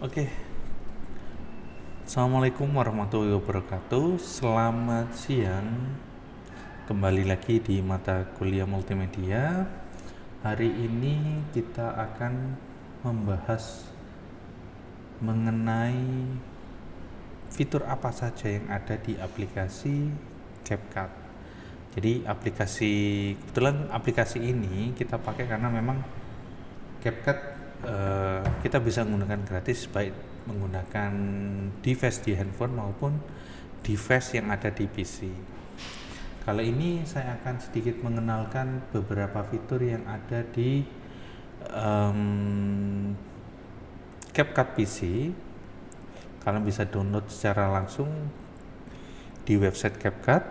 Oke, Assalamualaikum warahmatullahi wabarakatuh. Selamat siang. Kembali lagi di mata kuliah multimedia. Hari ini kita akan membahas mengenai fitur apa saja yang ada di aplikasi CapCut. Jadi kebetulan aplikasi ini kita pakai karena memang CapCut kita bisa menggunakan gratis, baik menggunakan device di handphone maupun device yang ada di PC. Kali ini saya akan sedikit mengenalkan beberapa fitur yang ada di CapCut PC. Kalian bisa download secara langsung di website CapCut,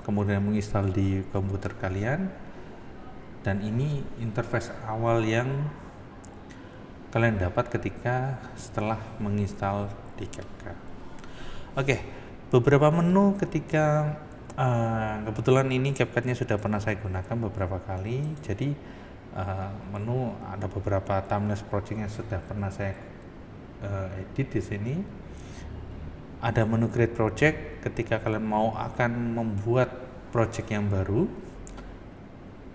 kemudian menginstal di komputer kalian. Dan ini interface awal yang kalian dapat ketika setelah menginstal di CapCut. Oke, beberapa menu ketika kebetulan ini CapCut-nya sudah pernah saya gunakan beberapa kali. Jadi menu ada beberapa timeless project yang sudah pernah saya edit di sini. Ada menu create project ketika kalian mau akan membuat project yang baru.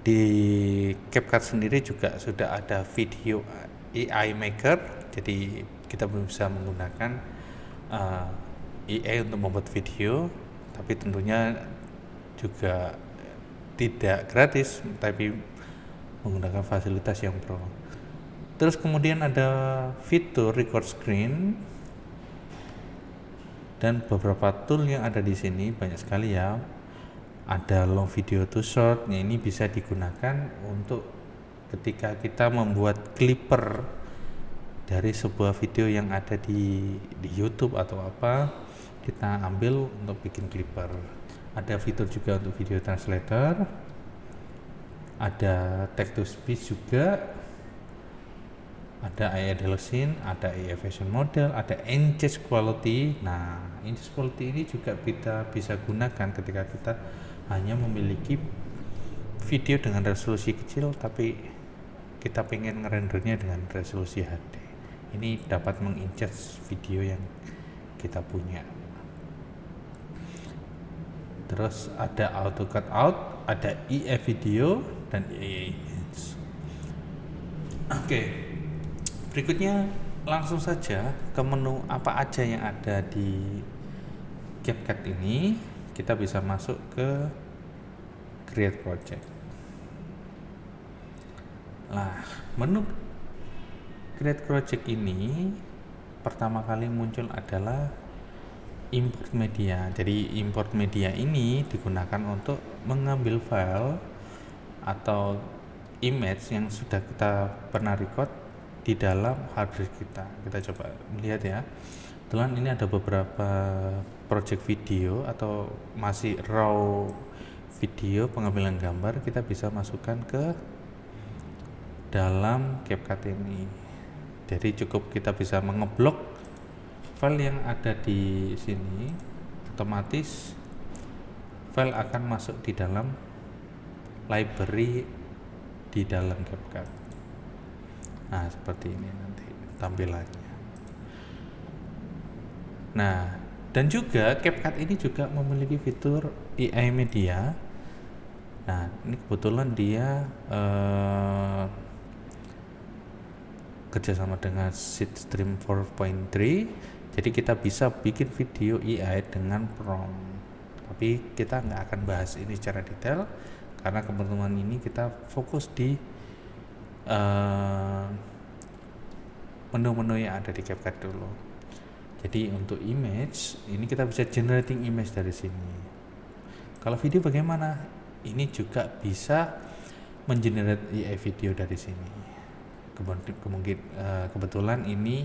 Di CapCut sendiri juga sudah ada video AI Maker, jadi kita bisa menggunakan AI untuk membuat video, tapi tentunya juga tidak gratis, tapi menggunakan fasilitas yang pro. Terus kemudian ada fitur record screen dan beberapa tool yang ada di sini banyak sekali ya. Ada long video to short, ini bisa digunakan untuk ketika kita membuat clipper dari sebuah video yang ada di YouTube atau apa, kita ambil untuk bikin clipper. Ada fitur juga untuk video translator, ada text to speech juga, ada AI Dialogin, ada AI Vision Model, ada Enhance Quality. Nah, Enhance Quality ini juga kita bisa gunakan ketika kita hanya memiliki video dengan resolusi kecil tapi kita pengen ngerendernya dengan resolusi HD. Ini dapat menginject video yang kita punya. Terus ada auto cutout, ada EF video dan EA image. Oke, berikutnya langsung saja ke menu apa aja yang ada di CapCut ini. Kita bisa masuk ke create project. Nah, menu create project ini pertama kali muncul adalah import media. Jadi import media ini digunakan untuk mengambil file atau image yang sudah kita pernah record di dalam hard disk kita. Kita coba melihat ya. Kebetulan ini ada beberapa project video atau masih raw video pengambilan gambar, kita bisa masukkan ke dalam CapCut ini. Jadi cukup kita bisa mengeblok file yang ada di sini, otomatis file akan masuk di dalam library di dalam CapCut. Nah, seperti ini nanti tampilannya. Nah, dan juga CapCut ini juga memiliki fitur AI media. Nah, ini kebetulan dia kerjasama dengan Seedstream 4.3, jadi kita bisa bikin video AI dengan prompt. Tapi kita nggak akan bahas ini secara detail karena kebetulan ini kita fokus di menu-menu yang ada di CapCut dulu. Jadi untuk image ini kita bisa generating image dari sini. Kalau video bagaimana? Ini juga bisa mengenerate AI video dari sini. Kebetulan ini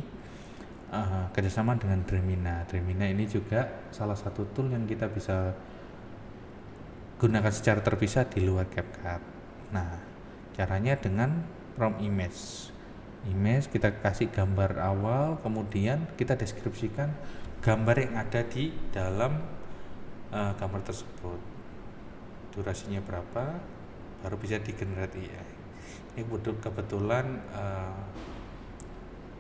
kerjasama dengan Dremina. Dremina ini juga salah satu tool yang kita bisa gunakan secara terpisah di luar CapCut. Nah, caranya dengan prompt image. Image kita kasih gambar awal, kemudian kita deskripsikan gambar yang ada di dalam gambar tersebut. Durasinya berapa, baru bisa di generate AI. Ini kebetulan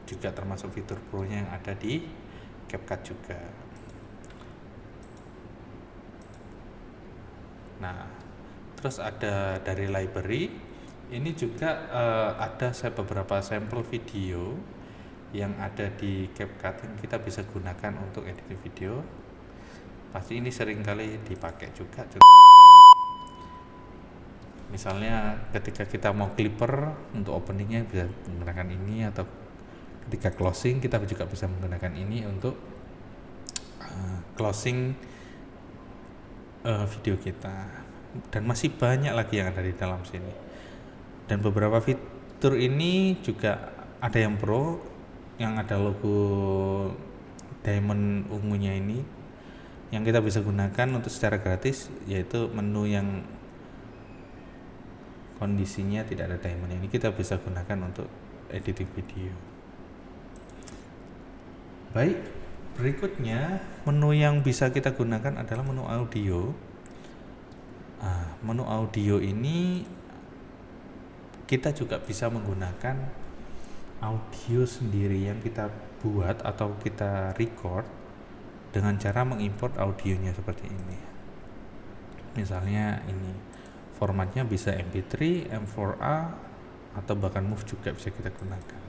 juga termasuk fitur pro-nya yang ada di CapCut juga. Nah, terus ada dari library, ini juga ada beberapa sampel video yang ada di CapCut yang kita bisa gunakan untuk editing video. Pasti ini sering kali dipakai juga. Misalnya ketika kita mau clipper untuk openingnya bisa menggunakan ini, atau ketika closing kita juga bisa menggunakan ini untuk closing video kita. Dan masih banyak lagi yang ada di dalam sini. Dan beberapa fitur ini juga ada yang pro, yang ada logo diamond ungunya ini, yang kita bisa gunakan untuk secara gratis, yaitu menu yang kondisinya tidak ada diamond. Ini kita bisa gunakan untuk editing video. Baik, berikutnya menu yang bisa kita gunakan adalah menu audio. Menu audio ini kita juga bisa menggunakan audio sendiri yang kita buat atau kita record dengan cara mengimport audionya seperti ini. Misalnya ini formatnya bisa MP3, M4A, atau bahkan MOV juga bisa kita gunakan.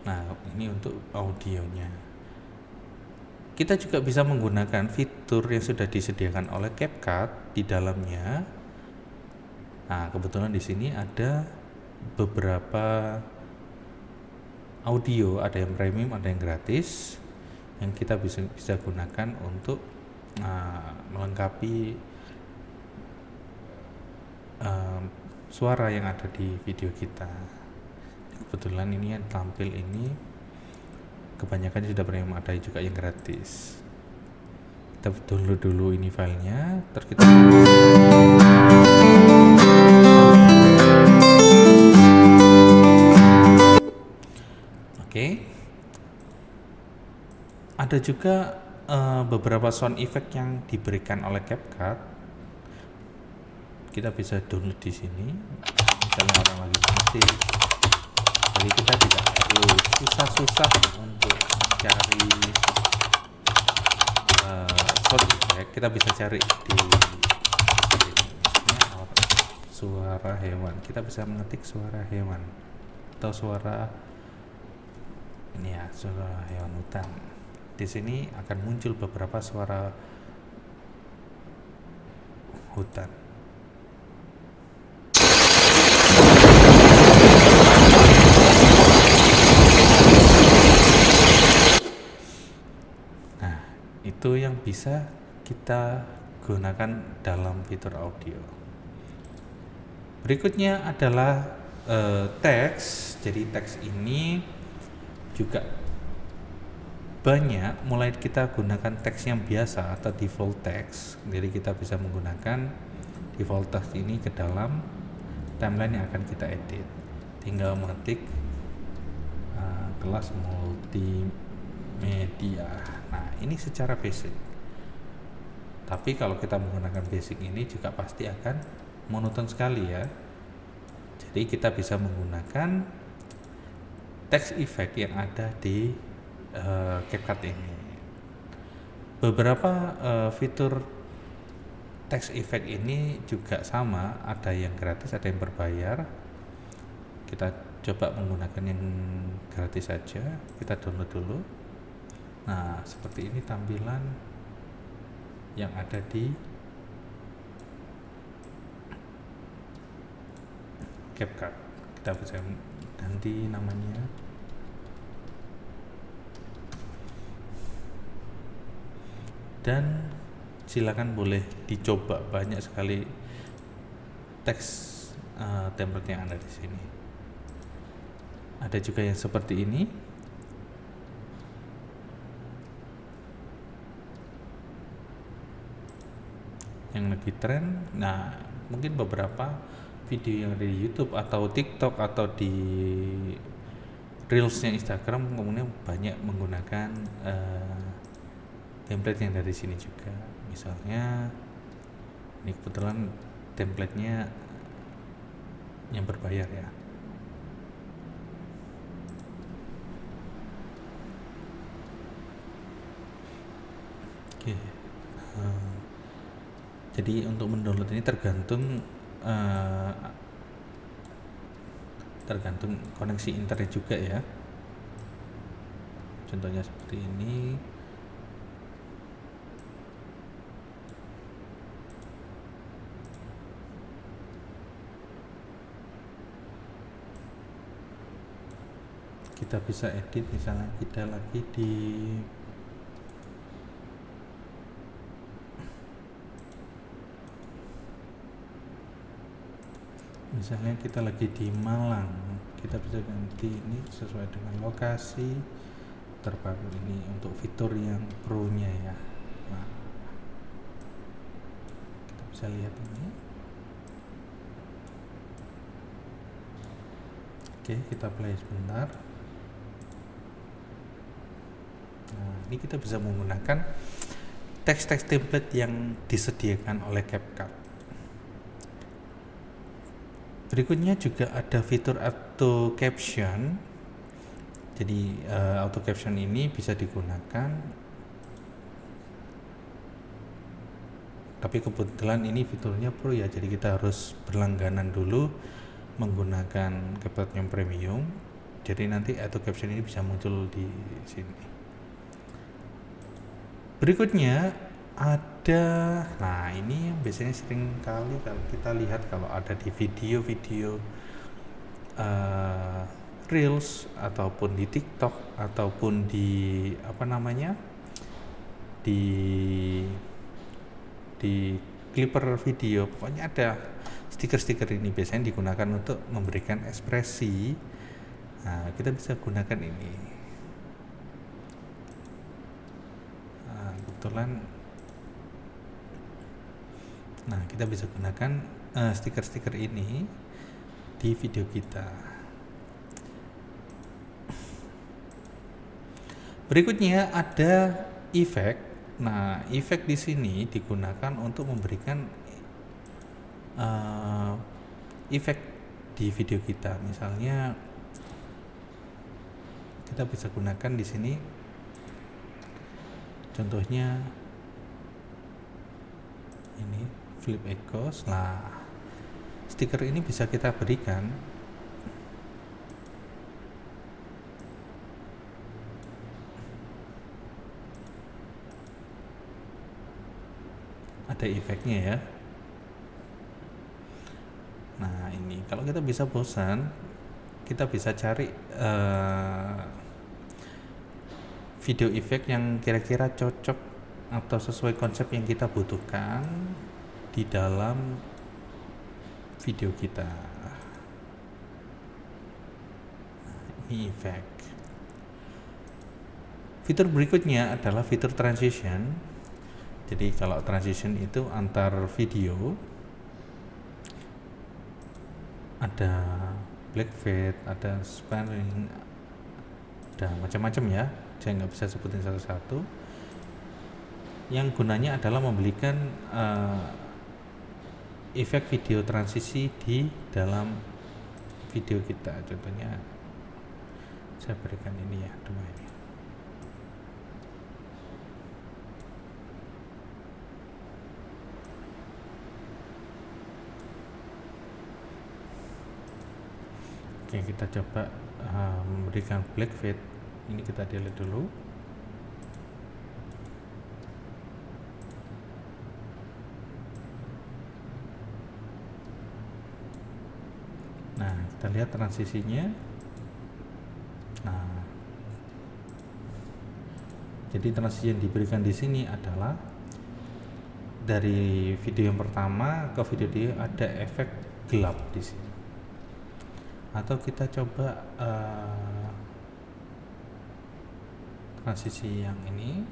Nah, ini untuk audionya. Kita juga bisa menggunakan fitur yang sudah disediakan oleh CapCut di dalamnya. Nah, kebetulan di sini ada beberapa audio, ada yang premium, ada yang gratis, yang kita bisa gunakan untuk melengkapi suara yang ada di video kita. Kebetulan ini yang tampil ini kebanyakan sudah premium, ada juga yang gratis. Kita download dulu ini filenya, terus kita ada juga beberapa sound effect yang diberikan oleh CapCut. Kita bisa download di sini. Misalnya orang lagi musik, jadi kita tidak perlu susah-susah untuk cari sound effect. Kita bisa cari di suara hewan. Kita bisa mengetik suara hewan atau suara ini ya, suara hewan hutan. Di sini akan muncul beberapa suara hutan. Nah, itu yang bisa kita gunakan dalam fitur audio. Berikutnya adalah teks. Jadi teks ini juga banyak, mulai kita gunakan teks yang biasa atau default text. Jadi kita bisa menggunakan default text ini ke dalam timeline yang akan kita edit. Tinggal mengetik kelas multimedia. Nah, ini secara basic. Tapi kalau kita menggunakan basic ini juga pasti akan monoton sekali ya. Jadi kita bisa menggunakan text effect yang ada di CapCut ini. Beberapa fitur text effect ini juga sama, ada yang gratis, ada yang berbayar. Kita coba menggunakan yang gratis saja. Kita download dulu. Nah, seperti ini tampilan yang ada di CapCut. Kita bisa ganti namanya. Dan silakan boleh dicoba, banyak sekali teks template yang ada di sini. Ada juga yang seperti ini. Yang lagi tren. Nah, mungkin beberapa video yang ada di YouTube atau TikTok atau di Reels-nya Instagram kemudian banyak menggunakan template yang dari sini juga. Misalnya ini kebetulan template-nya yang berbayar ya. Oke. Eh, jadi untuk mendownload ini eh, tergantung koneksi internet juga ya. Contohnya seperti ini. Kita bisa edit, misalnya kita lagi di Malang, kita bisa ganti ini sesuai dengan lokasi terbaru ini untuk fitur yang pro nya ya. Nah, kita bisa lihat ini. Oke, kita play sebentar. Nah, ini kita bisa menggunakan teks-teks template yang disediakan oleh CapCut. Berikutnya juga ada fitur auto caption. Jadi auto caption ini bisa digunakan, tapi kebetulan ini fiturnya pro ya, jadi kita harus berlangganan dulu menggunakan CapCut yang premium. Jadi nanti auto caption ini bisa muncul di sini. Berikutnya ada, nah ini yang biasanya sering kali kalau kita lihat kalau ada di video-video Reels ataupun di TikTok ataupun di di clipper video, pokoknya ada stiker-stiker ini biasanya digunakan untuk memberikan ekspresi. Nah, kita bisa gunakan ini. Nah, kita bisa gunakan stiker-stiker ini di video kita. Berikutnya ada efek. Nah, efek di sini digunakan untuk memberikan efek di video kita. Misalnya kita bisa gunakan di sini. Contohnya ini flip echoes. Nah, stiker ini bisa kita berikan ada efeknya ya. Nah, ini kalau kita bisa bosan, kita bisa cari video efek yang kira-kira cocok atau sesuai konsep yang kita butuhkan di dalam video kita. Ini efek. Fitur berikutnya adalah fitur transition. Jadi kalau transition itu antar video, ada black fade, ada spanning, ada macam-macam ya. Saya nggak bisa sebutin satu-satu. Yang gunanya adalah memberikan efek video transisi di dalam video kita. Contohnya saya berikan ini ya, dua ini. Oke, kita coba memberikan black fade. Ini kita delete dulu. Nah, kita lihat transisinya. Nah, jadi transisi yang diberikan di sini adalah dari video yang pertama ke video dia ada efek gelap di sini. Atau kita coba transisi yang ini.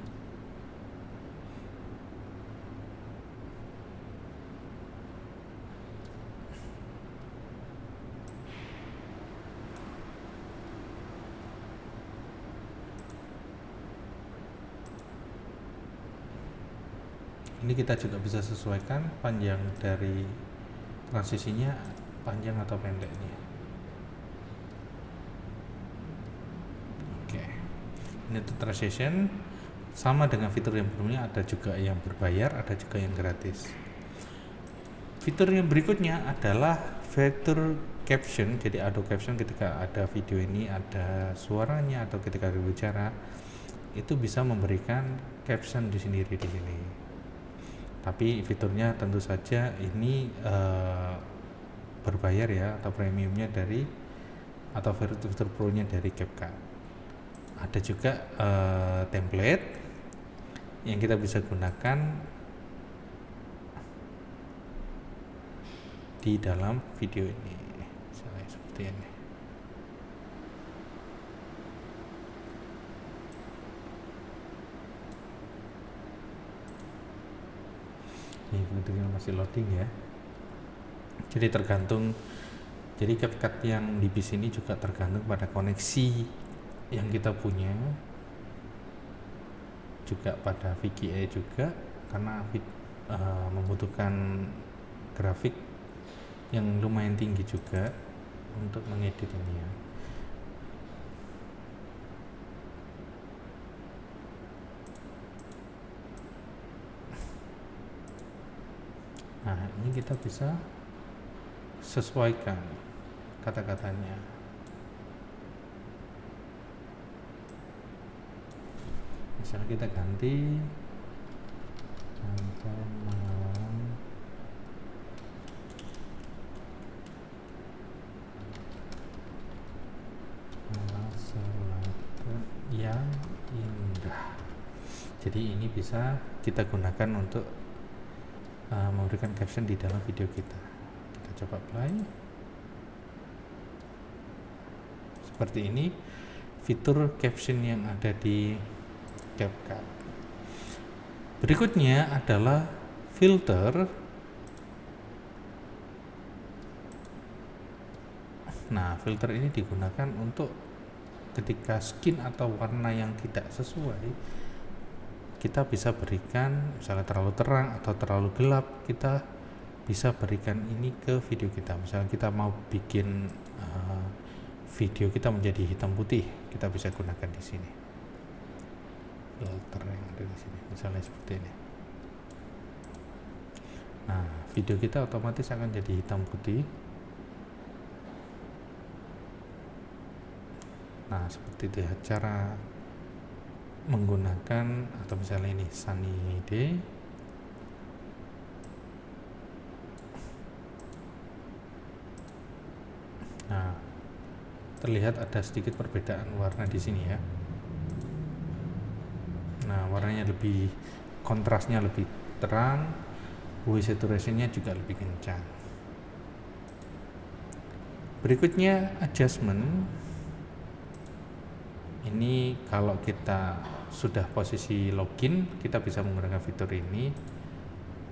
Ini kita juga bisa sesuaikan panjang dari transisinya, panjang atau pendeknya. Oke, ini untuk transition. Sama dengan fitur yang sebelumnya, ada juga yang berbayar, ada juga yang gratis. Fitur yang berikutnya adalah fitur caption. Jadi auto caption ketika ada video ini ada suaranya atau ketika berbicara itu bisa memberikan caption sendiri di sini. Tapi fiturnya tentu saja ini berbayar ya, atau premiumnya dari atau fitur pro-nya dari CapCut. Ada juga template yang kita bisa gunakan di dalam video ini, misalnya seperti ini. Ini bentuknya masih loading ya. Jadi tergantung, jadi CapCut yang di PC ini juga tergantung pada koneksi yang kita punya, juga pada VGA juga, karena membutuhkan grafik yang lumayan tinggi juga untuk mengedit ini ya. Nah, ini kita bisa sesuaikan kata-katanya. Misalnya kita ganti sampai malam selatan yang indah. Jadi ini bisa kita gunakan untuk memberikan caption di dalam video kita. Kita coba play. Seperti ini fitur caption yang ada di CapCut. Berikutnya adalah filter. Nah, filter ini digunakan untuk ketika skin atau warna yang tidak sesuai, kita bisa berikan, misalnya terlalu terang atau terlalu gelap, kita bisa berikan ini ke video kita. Misalnya kita mau bikin video kita menjadi hitam putih, kita bisa gunakan di sini. Filter yang ada di sini, misalnya seperti ini. Nah, video kita otomatis akan jadi hitam putih. Nah, seperti itu ya cara menggunakan, atau misalnya ini sunny day. Nah, terlihat ada sedikit perbedaan warna di sini ya. Nah, warnanya lebih, kontrasnya lebih terang, hue saturation-nya juga lebih kencang. Berikutnya adjustment. Ini kalau kita sudah posisi login, kita bisa menggunakan fitur ini.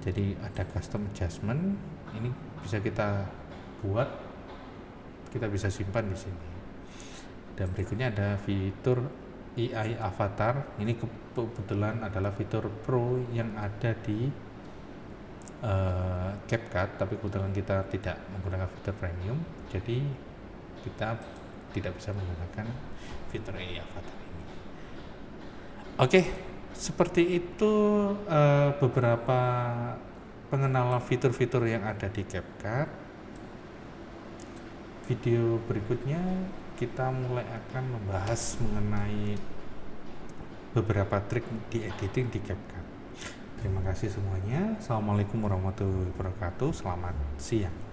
Jadi ada custom adjustment, ini bisa kita buat, kita bisa simpan di sini. Dan berikutnya ada fitur AI avatar. Ini kebetulan adalah fitur pro yang ada di CapCut, tapi kebetulan kita tidak menggunakan fitur premium, jadi kita tidak bisa menggunakan fitur AI avatar ini. Oke, seperti itu beberapa pengenalan fitur-fitur yang ada di CapCut. Video berikutnya kita mulai akan membahas mengenai beberapa trik di editing di CapCut. Terima kasih semuanya. Assalamualaikum warahmatullahi wabarakatuh. Selamat siang.